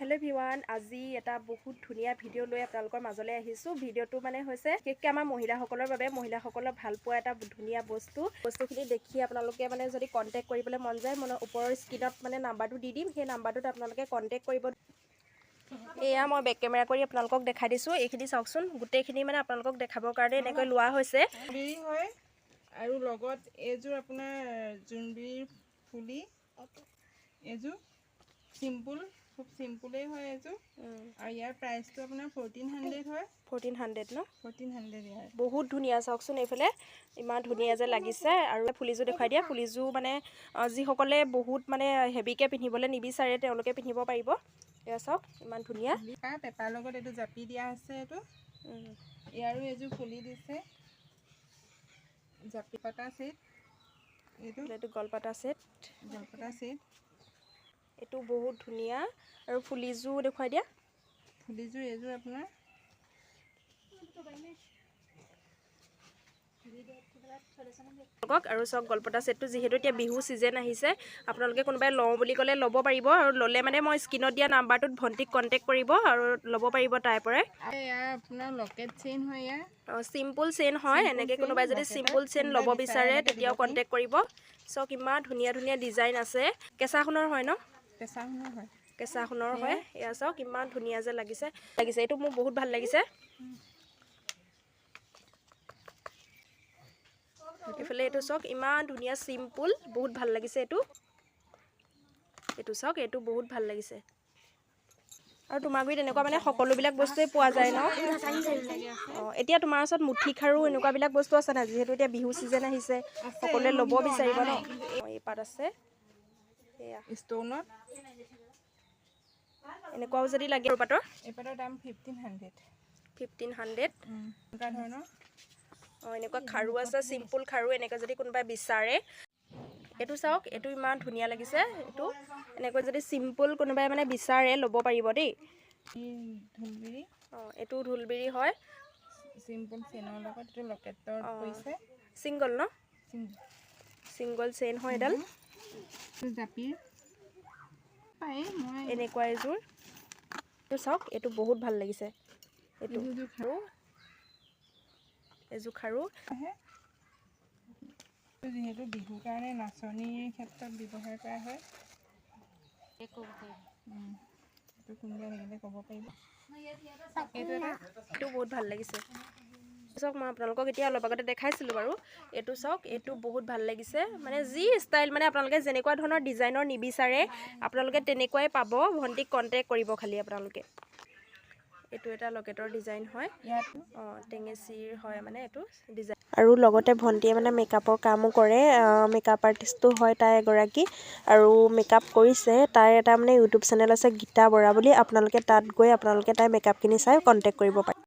hello everyone আজি এটা বহুত ধুনিয়া ভিডিও লৈ আপোনালোকৰ মাজলৈ আহিছো ভিডিওটো মানে হৈছে কেকে আমাৰ মহিলাসকলৰ বাবে মহিলাসকলৰ ভাল পোৱা এটা ধুনিয়া বস্তুখিনি দেখি আপোনালোকে মানে যদি কন্টাক্ট কৰিবলৈ মন যায় মনৰ ওপৰৰ স্ক্ৰিনত মানে নাম্বাৰটো দি দিম সেই নাম্বাৰটোত আপোনালোকে কন্টাক্ট কৰিব এয়া মই বেক কেমেৰা কৰি আপোনালোকক দেখাই দিছো এইখিনি চাওকচোন গোটেইখিনি মানে আপোনালোকক দেখাবৰ কাৰণে এনেকৈ লোৱা হৈছে বিৰি হয় আৰু লগত এজোৰ আপোনাৰ জুনবিৰ ফুলি এজোৰ সিম্পল খুব সিম্পলেই হয় এজোৰ আৰু ইয়াৰ প্ৰাইসটো আপোনাৰ 1400 হয় 1400 ন 1400 ইয়াৰ বহুত ধুনিয়া চাওকচোন এইফালে ইমান ধুনিয়া যে লাগিছে আৰু ফুলিজো দেখাই দিয়া ফুলিজো মানে যিসকলে বহুত মানে হেভিকে পিন্ধিবলৈ নিবিচাৰে তেওঁলোকে পিন্ধিব পাৰিব এয়া চাওক ইমান ধুনিয়া পেপাৰ লগত এটো জাপি দিয়া আছে এটো ইয়াৰো এজোৰ ফুলি দিছে জাপি পাতা সেট এটো গলপাতা সেট এটো বহুত ধুনিয়া আৰু ফুলিজো দেখাই দিয়া ফুলিজো এজোৰ আপোনাৰ আৰু সব গলপটা সেটটো যেহেতু এতিয়া বিহু সিজন আহিছে আপোনালোকে কোনোবাই লও বুলি কলে লব পাৰিব আৰু ললে মানে মই স্ক্ৰিনত দিয়া নাম্বাৰটোত ভন্টিক কন্টাক্ট কৰিব আৰু লব পাৰিব তাইৰ পৰা এয়া আপোনাৰ লকেট চেইন হয় ইয়া সিম্পল চেইন হয় এনেকৈ কোনোবাই যদি সিম্পল চেইন লব বিচাৰে তেতিয়াও কন্টাক্ট কৰিব সব ইমান ধুনিয়া ধুনিয়া ডিজাইন আছে কেঁচা সোণৰ হয় ন কেঁচা সোণৰ হয় এয়া সব ইমান ধুনিয়া যে লাগিছে এটো মোৰ বহুত ভাল লাগিছে এফালে এটো সক ইমান ধুনিয়া সিম্পল বহুত ভাল লাগিছে এটো সক এটো বহুত ভাল লাগিছে আৰু তোমাৰ গুৰিত এনেকুৱা মানে সকলো বিলাক বস্তুই পোৱা যায় ন এতিয়া তোমাৰ ওচৰত মুঠি খাৰু এনেকুৱা বিলাক বস্তু আছে না যেহেতু এতিয়া বিহু সিজন আহিছে সকলোৱে ল'ব বিচাৰিব ন এই পাত আছে এয়া ষ্টনত এনেকুৱাও যদি লাগে পাতৰ এই পাতৰ দাম 1500 এনেকুৱা ধৰণৰ এনেকুৱা খাৰু আছে সিম্পল খাৰু এনেকৈ যদি কোনোবাই বিচাৰে এটো চাওক এটো ইমান ধুনিয়া লাগিছে এটো এনেকৈ যদি সিম্পল কোনোবাই মানে বিচাৰে ল'ব পাৰিব দেই ঢুলবিৰি এটো ঢুলবিৰি হয় সিম্পল চেনৰ লগত এটো লকেটৰ কৈছে সিঙ্গল ন সিঙ্গল চেইন হয় এডাল জাপিৰ পাই মই এনেকুৱা এজোৰ এটো চাওক এটো বহুত ভাল লাগিছে এটো এজোৰ খাৰু যেহেতু বিহু কাৰণে নাচনীৰ ক্ষেত্ৰত ব্যৱহাৰ কৰা হয় এটো কোনবা হেলে ক'ব পাৰিব এটো বহুত ভাল লাগিছে সক মই আপোনালোকক এতিয়া অলপ আগতে দেখাইছিলো বাৰু এটো সক এটো বহুত ভাল লাগিছে মানে যি ষ্টাইল মানে আপোনালোকে যেনেকুৱা ধৰণৰ ডিজাইনৰ নিবিচাৰে আপোনালোকে তেনেকুৱাই পাব ভন্টিক কন্টাক্ট কৰিব খালি আপোনালোকে এটো এটা লকেটৰ ডিজাইন হয় টেঙেচিৰ হয় মানে এটো ডিজাইন আৰু লগতে ভন্টিয়ে মানে মেকআপৰ কামো কৰে মেকআপ আৰ্টিষ্টও হয় তাই এগৰাকী আৰু মেকআপ কৰিছে তাই এটা মানে ইউটিউব চেনেল আছে গীতা বৰা বুলি আপোনালোকে তাত গৈ আপোনালোকে তাই মেকআপ কিনি চাই কন্টাক্ট কৰিব পাৰে